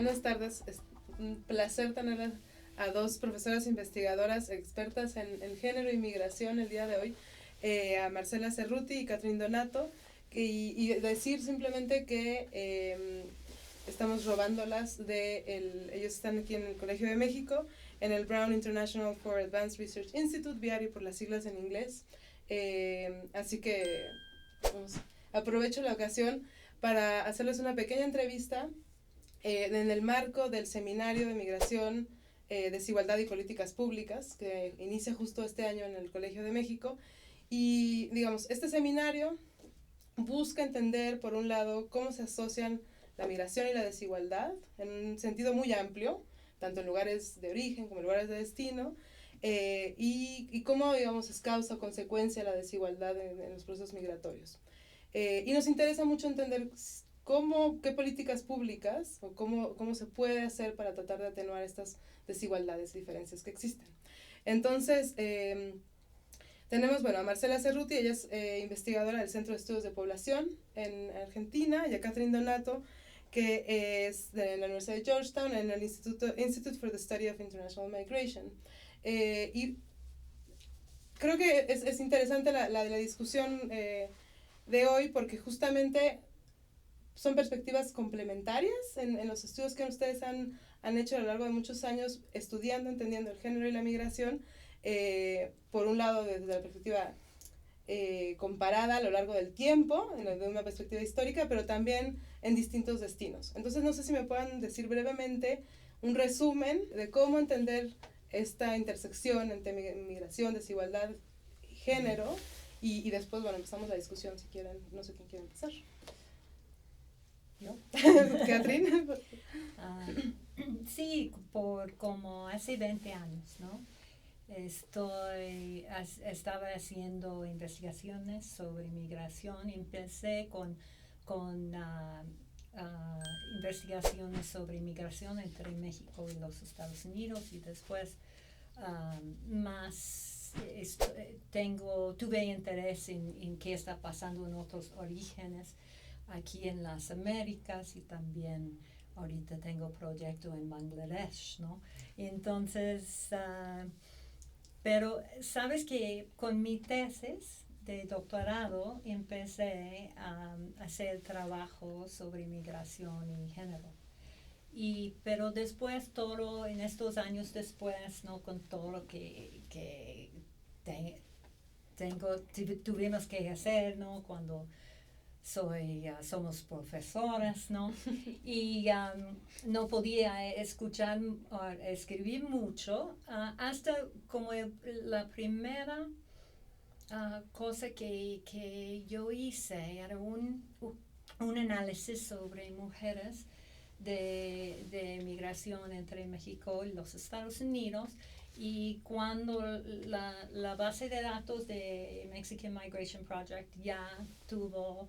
buenas tardes. Es un placer tener a dos profesoras investigadoras expertas en género y migración el día de hoy, a Marcela Cerruti y Catherine Donato, y decir simplemente que estamos robándolas ellos están aquí en el Colegio de México, en el Brown International for Advanced Research Institute, BIARI por las siglas en inglés. Así que aprovecho la ocasión para hacerles una pequeña entrevista en el marco del Seminario de Migración, Desigualdad y Políticas Públicas, que inicia justo este año en el Colegio de México. Y digamos, este seminario busca entender, por un lado, cómo se asocian la migración y la desigualdad en un sentido muy amplio, tanto en lugares de origen como en lugares de destino, y cómo, digamos, es causa o consecuencia la desigualdad en los procesos migratorios. Y nos interesa mucho entender qué políticas públicas o cómo se puede hacer para tratar de atenuar estas desigualdades, diferencias que existen. Entonces, tenemos, a Marcela Cerruti, ella es investigadora del Centro de Estudios de Población en Argentina, y a Catherine Donato, que es de la Universidad de Georgetown, en el Institute for the Study of International Migration. Y creo que es interesante la discusión de hoy, porque justamente son perspectivas complementarias en los estudios que ustedes han hecho a lo largo de muchos años, entendiendo el género y la migración, por un lado desde la perspectiva comparada a lo largo del tiempo, de una perspectiva histórica, pero también en distintos destinos. Entonces, no sé si me puedan decir brevemente un resumen de cómo entender esta intersección entre migración, desigualdad y género, y después, empezamos la discusión si quieren. No sé quién quiere empezar. ¿No? Catherine. Sí, por como hace 20 años, ¿no? Estaba haciendo investigaciones sobre migración. Empecé con investigaciones sobre migración entre México y los Estados Unidos, y después tuve interés en qué está pasando en otros orígenes aquí en las Américas, y también ahorita tengo proyecto en Bangladesh, ¿no? Entonces, pero sabes que con mi tesis de doctorado empecé a hacer trabajo sobre migración y género. Pero después, en estos años después, ¿no? Con todo lo que tuvimos que hacer, ¿no? Cuando somos profesoras, ¿no? Y no podía escribir mucho, hasta como la primera cosa que yo hice era un análisis sobre mujeres de migración entre México y los Estados Unidos. Y cuando la base de datos de Mexican Migration Project ya tuvo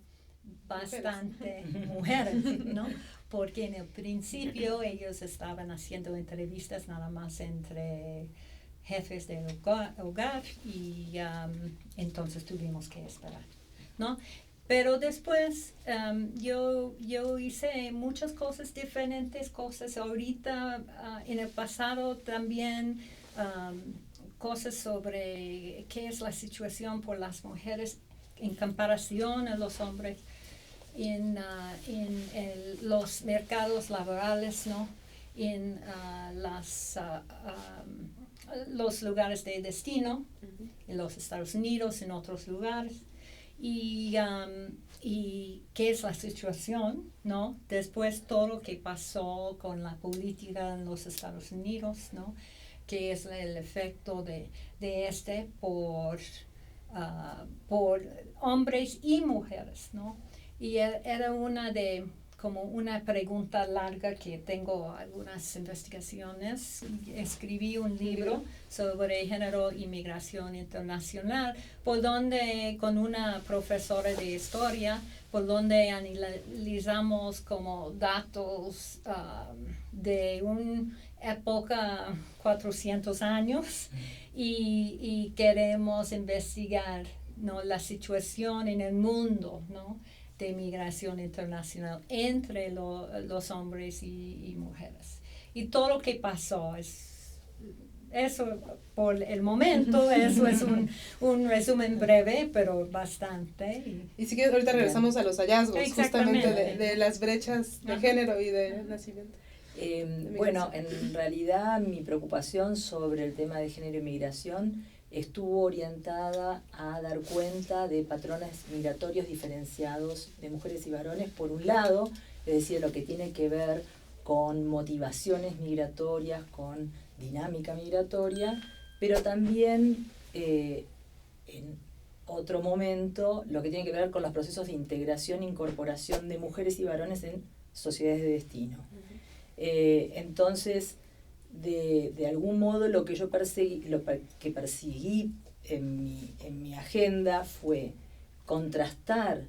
bastante mujeres, ¿no? Porque en el principio ellos estaban haciendo entrevistas nada más entre jefes del hogar, y entonces tuvimos que esperar, ¿no? Pero después yo hice muchas cosas, diferentes cosas. Ahorita, en el pasado también, cosas sobre qué es la situación por las mujeres en comparación a los hombres en los mercados laborales, ¿no? En los lugares de destino, en los Estados Unidos, en otros lugares. Y qué es la situación, ¿no? Después todo lo que pasó con la política en los Estados Unidos, ¿no? Qué es el efecto de por hombres y mujeres, ¿no? Y era como una pregunta larga, que tengo algunas investigaciones. Escribí un libro sobre género y migración internacional, con una profesora de historia, por donde analizamos como datos de una época 400 años, y queremos investigar, ¿no? La situación en el mundo, ¿no? de migración internacional entre los hombres y mujeres. Y todo lo que pasó eso por el momento, eso es un resumen breve, pero bastante. Y sí que ahorita regresamos a los hallazgos, justamente de las brechas de género y de nacimiento. Bueno, en realidad mi preocupación sobre el tema de género y migración estuvo orientada a dar cuenta de patrones migratorios diferenciados de mujeres y varones, por un lado, es decir, lo que tiene que ver con motivaciones migratorias, con dinámica migratoria, pero también en otro momento lo que tiene que ver con los procesos de integración e incorporación de mujeres y varones en sociedades de destino. Entonces, de algún modo lo que yo perseguí en mi agenda fue contrastar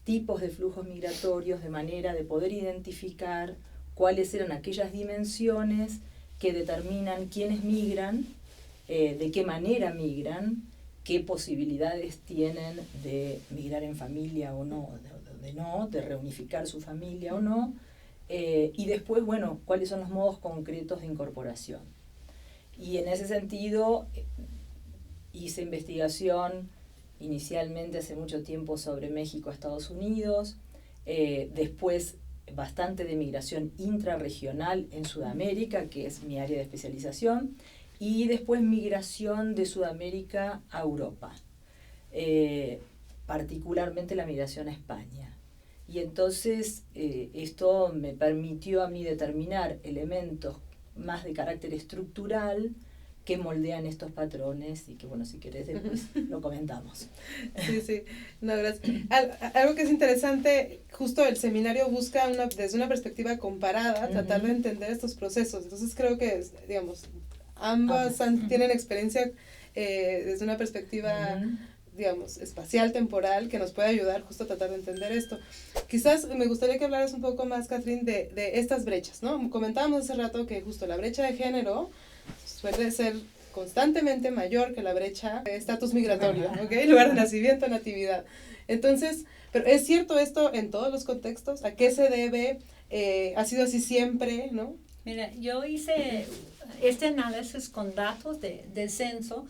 tipos de flujos migratorios de manera de poder identificar cuáles eran aquellas dimensiones que determinan quiénes migran, de qué manera migran, qué posibilidades tienen de migrar en familia o no, de reunificar su familia o no, y después, bueno, cuáles son los modos concretos de incorporación. Y en ese sentido hice investigación inicialmente hace mucho tiempo sobre México, Estados Unidos, después bastante de migración intrarregional en Sudamérica, que es mi área de especialización, y después migración de Sudamérica a Europa, particularmente la migración a España. Y entonces esto me permitió a mí determinar elementos más de carácter estructural que moldean estos patrones y que, bueno, si querés después lo comentamos. Sí, no, gracias. Algo que es interesante, justo el seminario busca desde una perspectiva comparada, tratar de entender estos procesos. Entonces creo que, digamos, ambas tienen experiencia desde una perspectiva digamos, espacial, temporal, que nos puede ayudar justo a tratar de entender esto. Quizás me gustaría que hablaras un poco más, Catherine, de estas brechas, ¿no? Comentábamos hace rato que justo la brecha de género suele ser constantemente mayor que la brecha de estatus migratorio, ¿ok? Lugar de nacimiento, natividad. Entonces, pero ¿es cierto esto en todos los contextos? ¿A qué se debe? ¿Ha sido así siempre, no? Mira, yo hice este análisis con datos del censo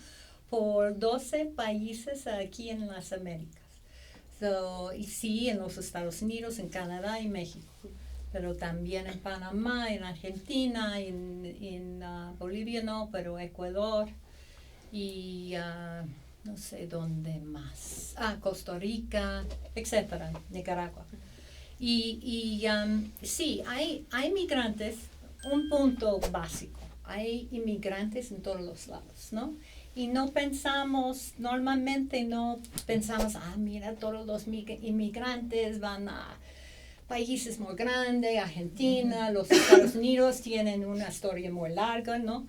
por 12 países aquí en las Américas. Y sí, en los Estados Unidos, en Canadá y México, pero también en Panamá, en Argentina, en Bolivia no, pero Ecuador y no sé dónde más, Costa Rica, etcétera, Nicaragua. Y sí, hay migrantes, un punto básico, hay inmigrantes en todos los lados, ¿no? Y normalmente no pensamos, mira, todos los inmigrantes van a países muy grandes, Argentina, los Estados Unidos tienen una historia muy larga, ¿no?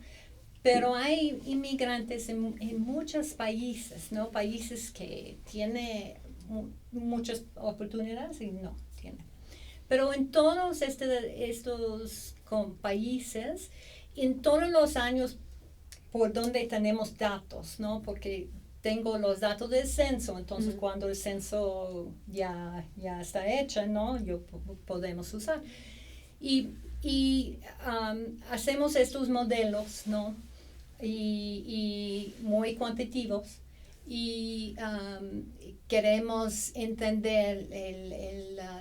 Pero hay inmigrantes en muchos países, ¿no? Países que tienen muchas oportunidades y no tienen. Pero en todos estos países, en todos los años por donde tenemos datos, ¿no? Porque tengo los datos del censo, entonces cuando el censo ya está hecho, ¿no? Podemos usar. Y hacemos estos modelos, ¿no? Y muy cuantitativos. Y queremos entender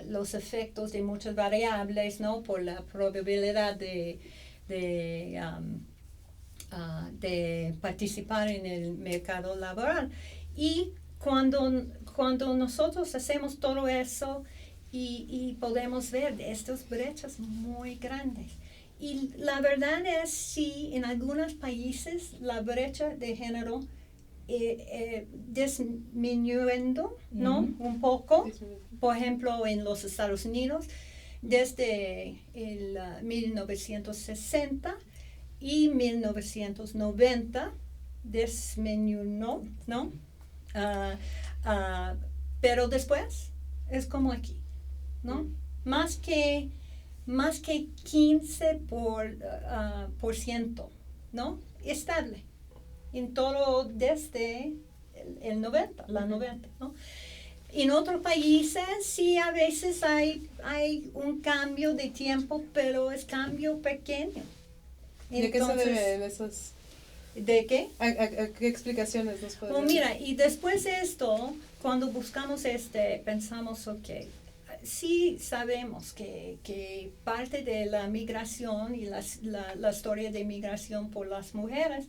los efectos de muchas variables, ¿no? Por la probabilidad de participar en el mercado laboral. Y cuando nosotros hacemos todo eso y podemos ver estas brechas muy grandes. Y la verdad es, sí, en algunos países la brecha de género disminuyendo, ¿no? Un poco. Por ejemplo, en los Estados Unidos, desde el 1960 y 1990 disminuyó, ¿no? Pero después es como aquí, ¿no? Más que 15%, ¿no? Estable en todo desde el 90, la 90, ¿no? En otros países sí a veces hay un cambio de tiempo, pero es cambio pequeño. ¿Y a qué se deben esos? ¿De qué? ¿A qué explicaciones nos podrían dar? Mira, y después de esto, cuando buscamos pensamos, ok, sí sabemos que parte de la migración y la historia de migración por las mujeres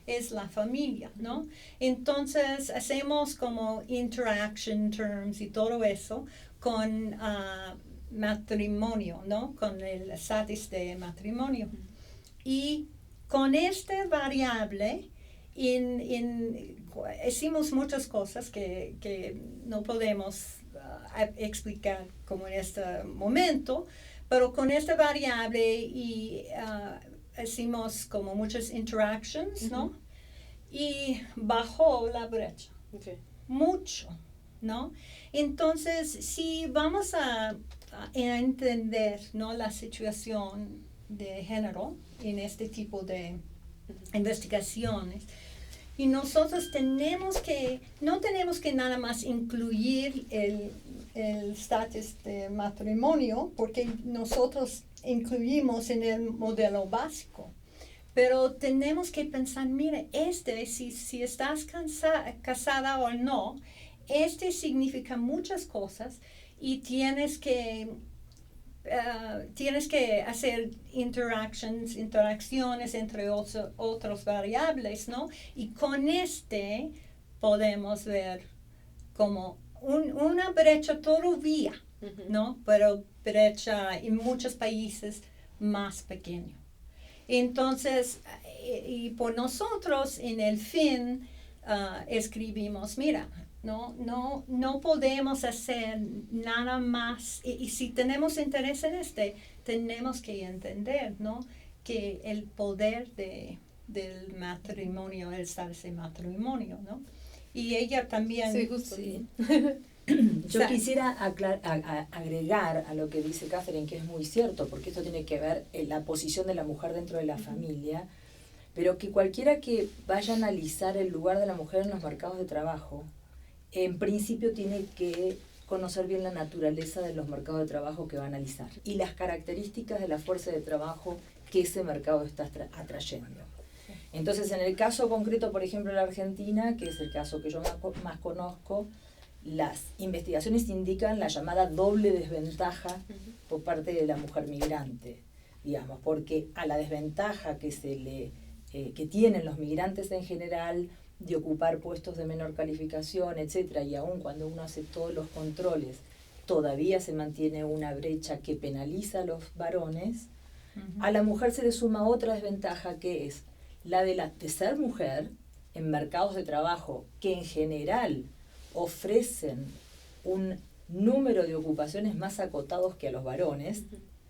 es la familia, ¿no? Entonces hacemos como interaction terms y todo eso con matrimonio, ¿no? Con el estatus de matrimonio. Y con esta variable hicimos muchas cosas que no podemos explicar como en este momento, pero con esta variable hicimos como muchas interactions, ¿no? Y bajó la brecha. Okay. Mucho, ¿no? Entonces, si vamos a entender, ¿no?, la situación de género en este tipo de investigaciones, y nosotros no tenemos que nada más incluir el estatus de matrimonio, porque nosotros incluimos en el modelo básico. Pero tenemos que pensar, mire, si estás casada o no, significa muchas cosas y tienes que hacer interacciones entre otras variables, ¿no? Y con podemos ver como una brecha todavía, ¿no? Pero brecha en muchos países más pequeña. Entonces, y por nosotros en el fin escribimos, mira, no podemos hacer nada más, y si tenemos interés en tenemos que entender, ¿no?, que el poder del matrimonio, el estarse matrimonio, ¿no? Y ella también... Sí, justo. Sí. Yo quisiera agregar a lo que dice Catherine, que es muy cierto, porque esto tiene que ver en la posición de la mujer dentro de la familia, pero que cualquiera que vaya a analizar el lugar de la mujer en los mercados de trabajo, en principio tiene que conocer bien la naturaleza de los mercados de trabajo que va a analizar y las características de la fuerza de trabajo que ese mercado está atrayendo. Entonces, en el caso concreto, por ejemplo, de la Argentina, que es el caso que yo más conozco, las investigaciones indican la llamada doble desventaja por parte de la mujer migrante, digamos, porque a la desventaja que tienen los migrantes en general de ocupar puestos de menor calificación, etcétera, y aún cuando uno hace todos los controles, todavía se mantiene una brecha que penaliza a los varones, a la mujer se le suma otra desventaja, que es la de ser mujer en mercados de trabajo que en general ofrecen un número de ocupaciones más acotados que a los varones,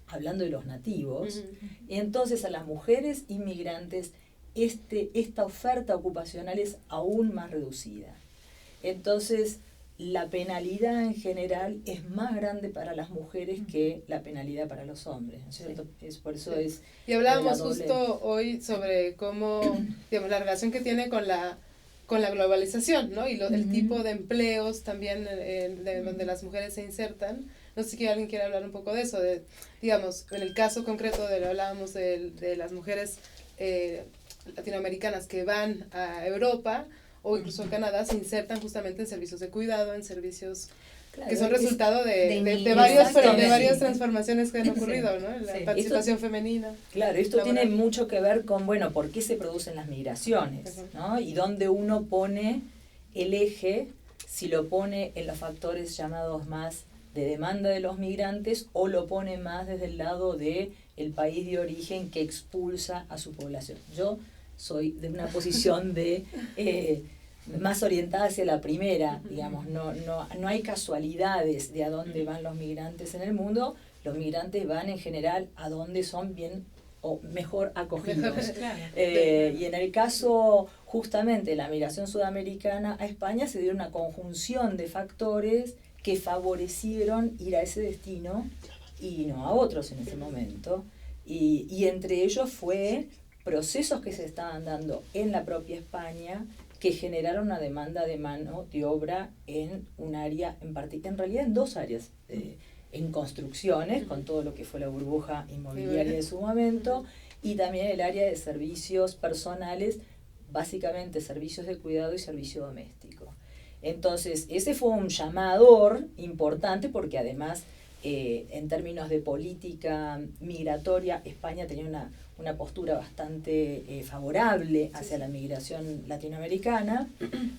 hablando de los nativos. Entonces a las mujeres inmigrantes esta oferta ocupacional es aún más reducida. Entonces la penalidad en general es más grande para las mujeres que la penalidad para los hombres, ¿no es cierto? Por eso es... Y hablábamos justo hoy sobre cómo, digamos, la relación que tiene con la globalización, ¿no? Y el tipo de empleos también donde las mujeres se insertan. No sé si alguien quiere hablar un poco de eso, digamos, en el caso concreto hablábamos de las mujeres latinoamericanas que van a Europa o incluso a Canadá, se insertan justamente en servicios de cuidado, en servicios que son resultado de varias transformaciones que han ocurrido, ¿no? La participación femenina. Claro, esto tiene mucho que ver con, bueno, por qué se producen las migraciones, ¿no? Y dónde uno pone el eje, si lo pone en los factores llamados más de demanda de los migrantes o lo pone más desde el lado de el país de origen que expulsa a su población. Yo soy de una posición más orientada hacia la primera, digamos, no hay casualidades de a dónde van los migrantes en el mundo. Los migrantes van en general a donde son bien o mejor acogidos. Y en el caso justamente de la migración sudamericana a España se dio una conjunción de factores que favorecieron ir a ese destino y no a otros en ese momento. Y entre ellos fue procesos que se estaban dando en la propia España que generaron una demanda de mano de obra en un área, en realidad en dos áreas, en construcciones, con todo lo que fue la burbuja inmobiliaria de su momento, y también el área de servicios personales, básicamente servicios de cuidado y servicio doméstico. Entonces, ese fue un llamador importante porque además, en términos de política migratoria, España tenía una postura bastante favorable hacia la migración latinoamericana,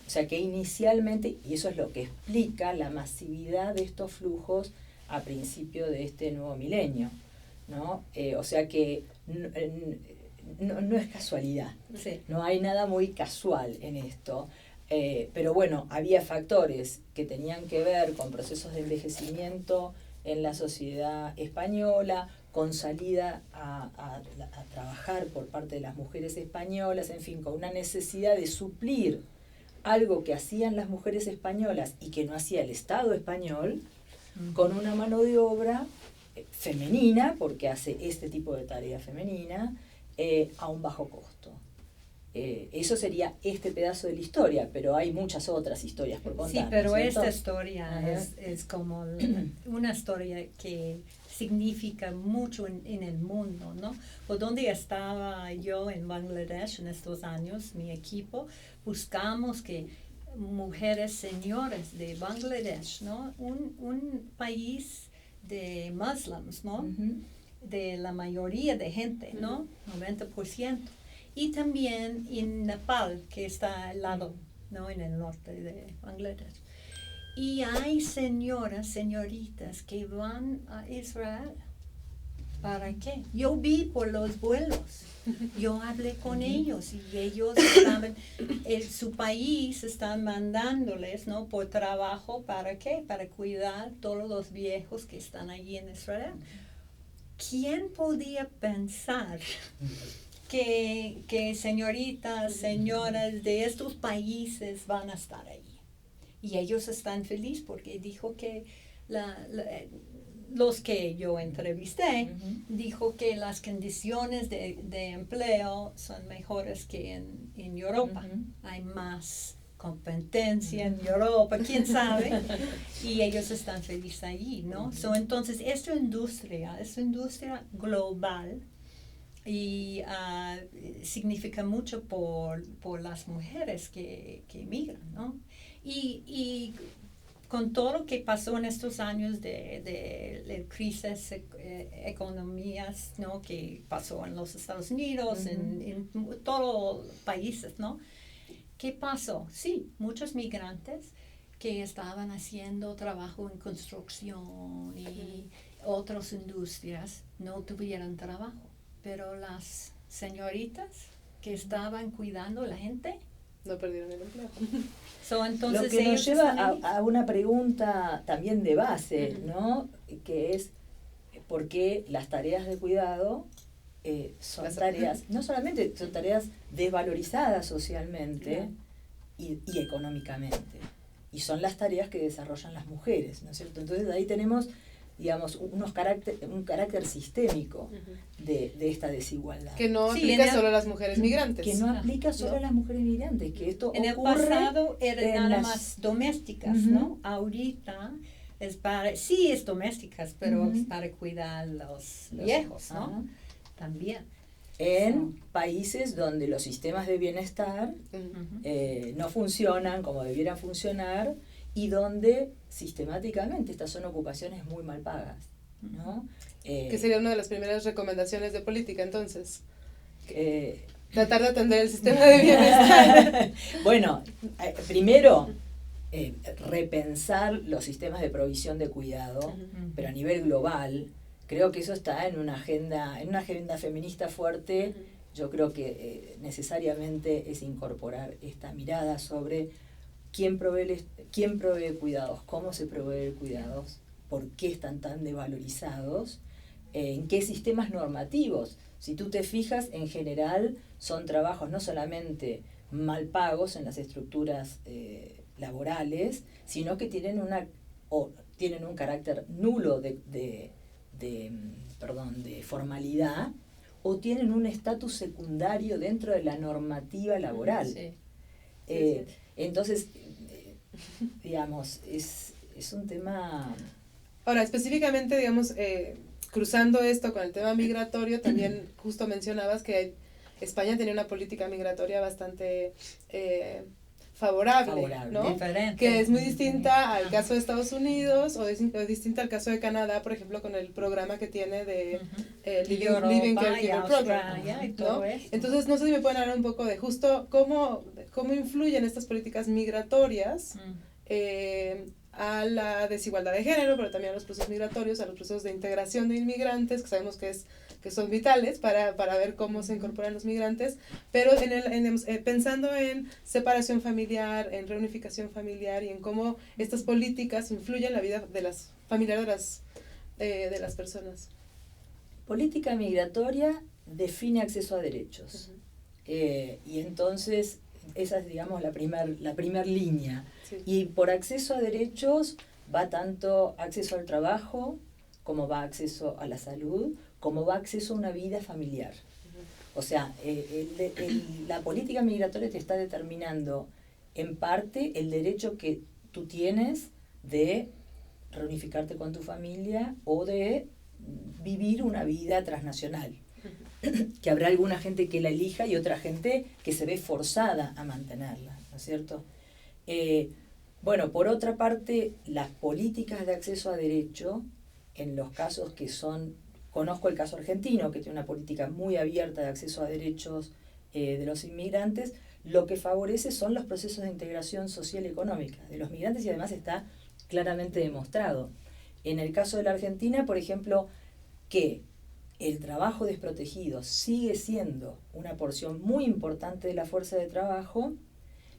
o sea que inicialmente, y eso es lo que explica la masividad de estos flujos a principio de este nuevo milenio, ¿no? O sea que no es casualidad, Sí. no hay nada muy casual en esto. Pero bueno, había factores que tenían que ver con procesos de envejecimiento en la sociedad española, con salida a trabajar por parte de las mujeres españolas, en fin, con una necesidad de suplir algo que hacían las mujeres españolas y que no hacía el Estado español, con una mano de obra femenina, porque hace este tipo de tarea femenina, a un bajo costo. Eso sería este pedazo de la historia, pero hay muchas otras historias por contar. Sí, pero ¿no es esta cierto? historia es como una historia que significa mucho en el mundo, ¿no? Por donde estaba yo en Bangladesh en estos años, mi equipo, buscamos que mujeres señoras de Bangladesh, ¿no? Un país de musulmanes, ¿no? De la mayoría de gente, ¿no? 90%. Y también en Nepal, que está al lado, ¿no? En el norte de Bangladesh. Y hay señoritas que van a Israel. ¿Para qué? Yo vi por los vuelos. Yo hablé con ellos y ellos estaban, su país están mandándoles, ¿no? Por trabajo, ¿para qué? Para cuidar todos los viejos que están allí en Israel. ¿Quién podía pensar que señoritas, señoras de estos países van a estar allí? Y ellos están felices porque dijo que los que yo entrevisté, dijo que las condiciones de empleo son mejores que en Europa. Hay más competencia en Europa, quién sabe, y ellos están felices allí, ¿no? Entonces, esta industria es una industria global y significa mucho por las mujeres que emigran, ¿no? Y con todo lo que pasó en estos años de crisis economías, ¿no? Que pasó en los Estados Unidos, en todos los países, ¿no? ¿Qué pasó? Sí, muchos migrantes que estaban haciendo trabajo en construcción y otras industrias no tuvieron trabajo, pero las señoritas que estaban cuidando a la gente no perdieron el empleo. Entonces lo que nos lleva a una pregunta también de base, ¿no? Que es ¿por qué las tareas de cuidado son tareas, no solamente son tareas desvalorizadas socialmente y económicamente, y son las tareas que desarrollan las mujeres, ¿no es cierto? Entonces ahí tenemos, digamos, un carácter sistémico de esta desigualdad. Que no aplica solo a las mujeres migrantes. Que no aplica solo a las mujeres migrantes, que esto en ocurre el pasado eran nada más domésticas, ¿no? Ahorita sí es domésticas, pero es para cuidar los viejos, ¿no? También. En países donde los sistemas de bienestar no funcionan como debieran funcionar y donde sistemáticamente estas son ocupaciones muy mal pagas, ¿no? Que sería una de las primeras recomendaciones de política, entonces. Tratar de atender el sistema de bienestar. Bueno, primero, repensar los sistemas de provisión de cuidado, pero a nivel global. Creo que eso está en una agenda feminista fuerte. Yo creo que necesariamente es incorporar esta mirada sobre quién provee cuidados, cómo se provee cuidados, por qué están tan desvalorizados, en qué sistemas normativos. Si tú te fijas, en general son trabajos no solamente mal pagos en las estructuras laborales, sino que tienen un carácter nulo de formalidad, o tienen un estatus secundario dentro de la normativa laboral. Sí. Entonces, digamos, es un tema... Ahora, específicamente, digamos, cruzando esto con el tema migratorio, también justo mencionabas que España tenía una política migratoria bastante favorable, ¿no? Diferente. Que es muy distinta al caso de Estados Unidos o distinta al caso de Canadá, por ejemplo, con el programa que tiene de Living Caregiver Program, ¿no? Entonces, no sé si me pueden hablar un poco de justo cómo influyen estas políticas migratorias a la desigualdad de género, pero también a los procesos migratorios, a los procesos de integración de inmigrantes, que sabemos que son vitales para ver cómo se incorporan los migrantes, pero pensando en separación familiar, en reunificación familiar y en cómo estas políticas influyen en la vida de las familiar de las personas. Política migratoria define acceso a derechos. Y entonces esa es, digamos, la primer línea. Sí. Y por acceso a derechos va tanto acceso al trabajo, como va acceso a la salud, como va acceso a una vida familiar. O sea, la política migratoria te está determinando en parte el derecho que tú tienes de reunificarte con tu familia o de vivir una vida transnacional. Que habrá alguna gente que la elija y otra gente que se ve forzada a mantenerla, ¿no es cierto? Bueno, por otra parte, las políticas de acceso a derecho, en los casos que son, conozco el caso argentino, que tiene una política muy abierta de acceso a derechos de los inmigrantes, lo que favorece son los procesos de integración social y económica de los migrantes y además está claramente demostrado. En el caso de la Argentina, por ejemplo, que el trabajo desprotegido sigue siendo una porción muy importante de la fuerza de trabajo,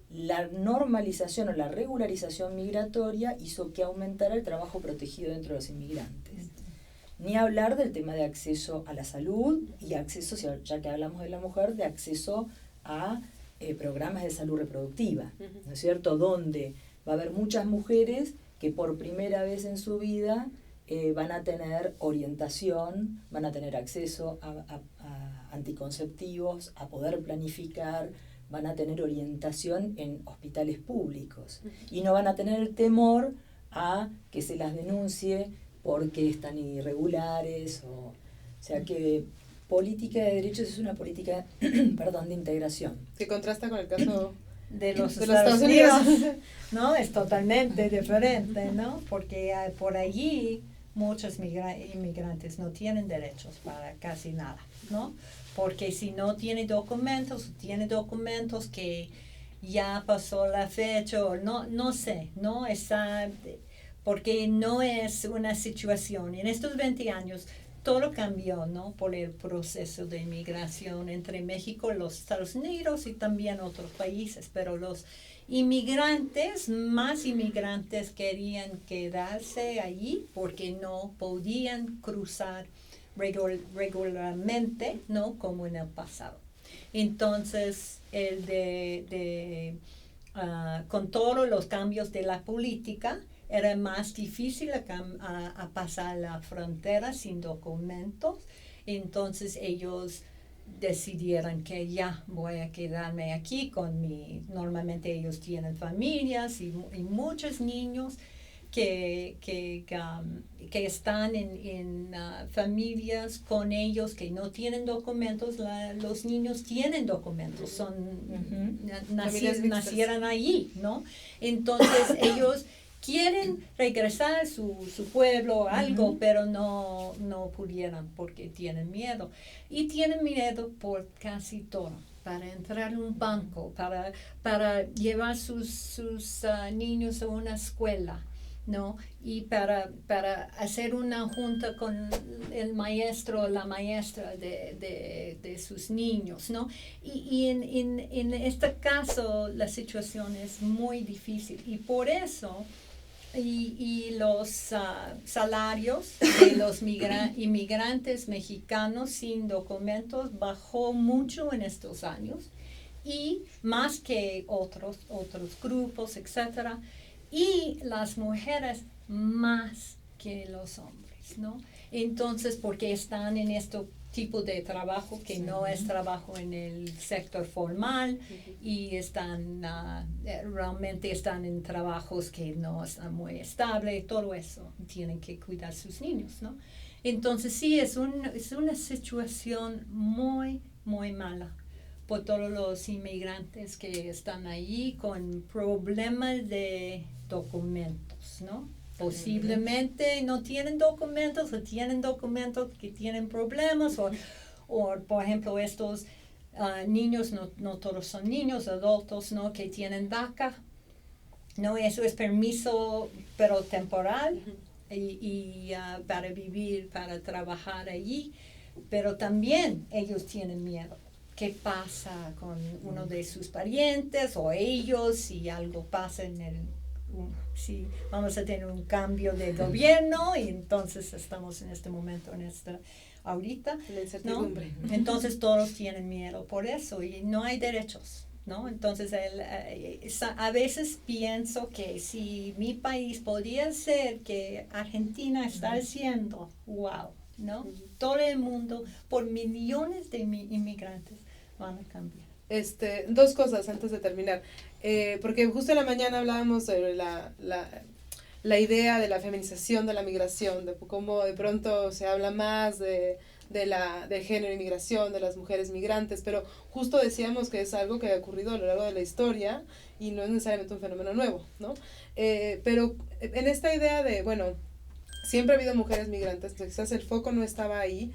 la normalización o la regularización migratoria hizo que aumentara el trabajo protegido dentro de los inmigrantes. Ni hablar del tema de acceso a la salud y acceso, ya que hablamos de la mujer, de acceso a programas de salud reproductiva, ¿no es cierto? Donde va a haber muchas mujeres que por primera vez en su vida van a tener orientación, van a tener acceso a anticonceptivos, a poder planificar, van a tener orientación en hospitales públicos y no van a tener el temor a que se las denuncie porque están irregulares. O sea que política de derechos es una política de integración. Que contrasta con el caso de los Estados Unidos, ¿no? Es totalmente diferente, ¿no? Porque por allí muchos inmigrantes no tienen derechos para casi nada, ¿no? Porque si no tiene documentos que ya pasó la fecha o no sé, no está, porque no es una situación. En estos 20 años todo cambió, ¿no? Por el proceso de inmigración entre México y los Estados Unidos y también otros países, pero los más inmigrantes querían quedarse allí porque no podían cruzar regularmente, ¿no? Como en el pasado. Entonces, con todos los cambios de la política, era más difícil a pasar la frontera sin documentos. Entonces, ellos decidieron que ya voy a quedarme aquí normalmente ellos tienen familias y muchos niños que están en familias con ellos que no tienen documentos. Los niños tienen documentos, nacieron allí, ¿no? Entonces ellos quieren regresar a su pueblo o algo, pero no pudieron porque tienen miedo. Y tienen miedo por casi todo. Para entrar en un banco, para llevar sus niños a una escuela, ¿no? Y para hacer una junta con el maestro o la maestra de sus niños, ¿no? Y en este caso la situación es muy difícil y por eso y los salarios de los inmigrantes mexicanos sin documentos bajó mucho en estos años y más que otros grupos, etcétera. Y las mujeres más que los hombres, ¿no? Entonces, porque están en este tipo de trabajo que no es trabajo en el sector formal y están realmente están en trabajos que no están muy estables, todo eso, tienen que cuidar sus niños, ¿no? Entonces sí, es una situación muy, muy mala por todos los inmigrantes que están ahí con problemas de documentos, ¿no? Posiblemente no tienen documentos o tienen documentos que tienen problemas o por ejemplo estos niños, no todos son niños, adultos, ¿no? Que tienen DACA, ¿no? Eso es permiso pero temporal y para vivir, para trabajar allí, pero también ellos tienen miedo. ¿Qué pasa con uno de sus parientes o ellos si algo pasa si vamos a tener un cambio de gobierno y entonces estamos en este momento, ahorita, la incertidumbre, ¿no? Entonces todos tienen miedo por eso y no hay derechos, ¿no? Entonces a veces pienso que si mi país podría ser que Argentina está haciendo, wow, ¿no? Todo el mundo, por millones de inmigrantes, van a cambiar. Dos cosas antes de terminar, porque justo en la mañana hablábamos sobre la idea de la feminización de la migración, de cómo de pronto se habla más de género y migración, de las mujeres migrantes, pero justo decíamos que es algo que ha ocurrido a lo largo de la historia y no es necesariamente un fenómeno nuevo, ¿no? Pero en esta idea de, bueno, siempre ha habido mujeres migrantes, quizás el foco no estaba ahí,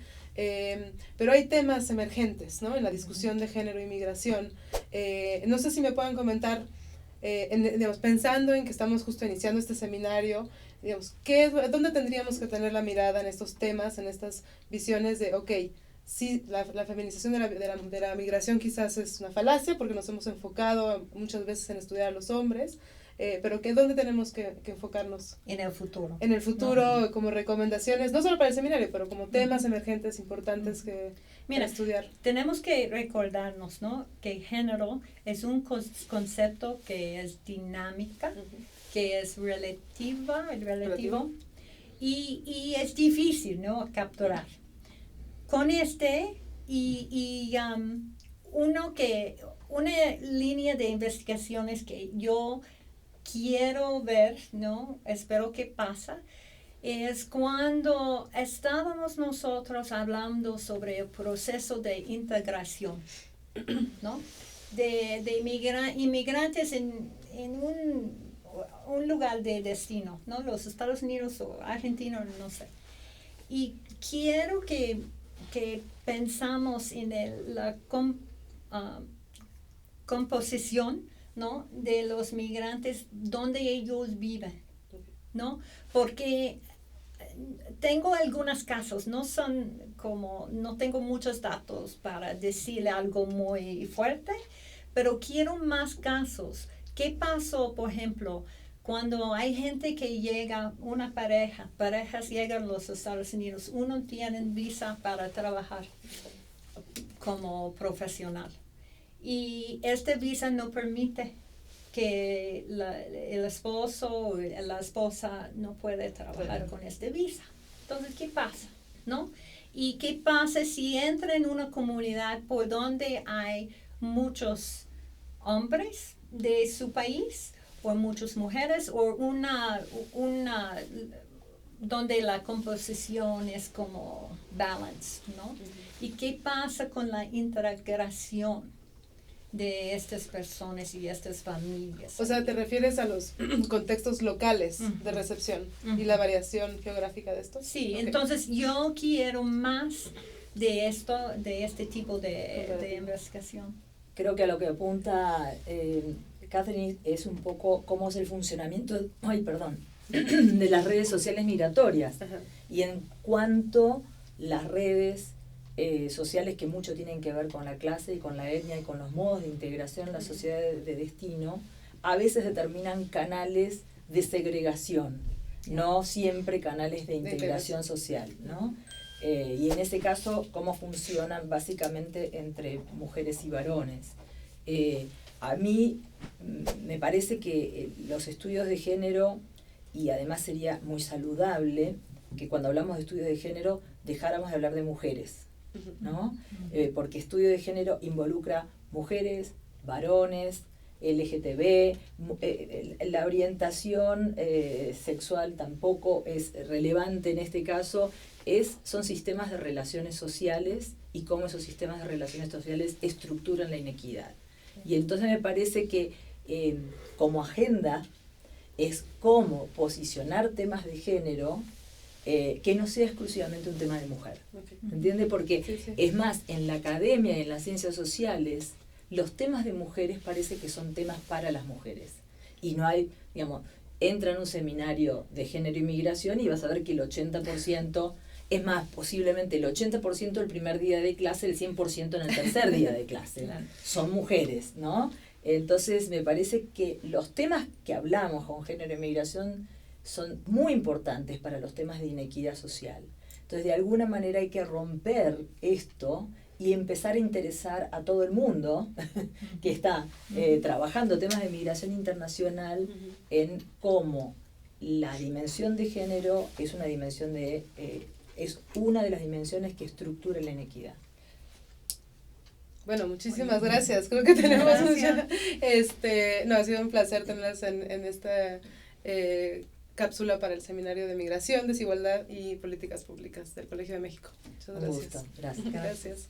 pero hay temas emergentes, ¿no? En la discusión de género y migración. No sé si me puedan comentar, digamos, pensando en que estamos justo iniciando este seminario, digamos, ¿dónde tendríamos que tener la mirada en estos temas, en estas visiones de, sí, la feminización de la migración quizás es una falacia porque nos hemos enfocado muchas veces en estudiar a los hombres, pero ¿dónde tenemos que enfocarnos? En el futuro. En el futuro, como recomendaciones, no solo para el seminario, pero como temas emergentes importantes para estudiar. Tenemos que recordarnos, ¿no? Que género es un concepto que es dinámica, que es relativo. Y es difícil, ¿no? Capturar. Con una línea de investigaciones que yo quiero ver, ¿no? Espero que pasa, es cuando estábamos nosotros hablando sobre el proceso de integración, ¿no? De inmigrantes en un lugar de destino, ¿no? Los Estados Unidos o Argentina, no sé. Y quiero que pensamos en la composición, ¿no? De los migrantes, donde ellos viven, ¿no? Porque tengo algunos casos, no tengo muchos datos para decirle algo muy fuerte, pero quiero más casos. ¿Qué pasó, por ejemplo, cuando hay gente que llega, parejas llegan a los Estados Unidos, uno tiene visa para trabajar como profesional? Y esta visa no permite que el esposo o la esposa no puede trabajar con esta visa. Entonces, ¿qué pasa? ¿No? ¿Y qué pasa si entra en una comunidad por donde hay muchos hombres de su país o muchas mujeres o donde la composición es como balance, ¿no? ¿Y qué pasa con la integración de estas personas y estas familias? O sea, ¿te refieres a los contextos locales de recepción y la variación geográfica de esto? Sí, entonces yo quiero más de este tipo de investigación. Creo que a lo que apunta Catherine es un poco cómo es el funcionamiento de las redes sociales migratorias. Ajá. Y en cuanto las redes sociales, que mucho tienen que ver con la clase y con la etnia y con los modos de integración en la sociedad de destino, a veces determinan canales de segregación, no siempre canales de integración social, ¿no? Y en ese caso, cómo funcionan básicamente entre mujeres y varones. A mí me parece que los estudios de género, y además sería muy saludable que cuando hablamos de estudios de género dejáramos de hablar de mujeres, ¿no? Porque estudio de género involucra mujeres, varones, LGTB, la orientación sexual tampoco es relevante en este caso, son sistemas de relaciones sociales y cómo esos sistemas de relaciones sociales estructuran la inequidad. Y entonces me parece que como agenda es cómo posicionar temas de género que no sea exclusivamente un tema de mujer. Okay. ¿Entiende? Porque Sí. es más, en la academia y en las ciencias sociales, los temas de mujeres parece que son temas para las mujeres. Y no hay, digamos, entra en un seminario de género y migración y vas a ver que el 80%, es más, posiblemente el 80% el primer día de clase, el 100% en el tercer día de clase. Son mujeres, ¿no? Entonces me parece que los temas que hablamos con género y migración son muy importantes para los temas de inequidad social. Entonces de alguna manera hay que romper esto y empezar a interesar a todo el mundo que está trabajando temas de migración internacional en cómo la dimensión de género es una dimensión es una de las dimensiones que estructura la inequidad. Bueno, muchísimas gracias. Creo que tenemos Gracias. no, ha sido un placer tenerlas en esta cápsula para el Seminario de Migración, Desigualdad y Políticas Públicas del Colegio de México. Muchas gracias. Un gusto. Gracias. Gracias.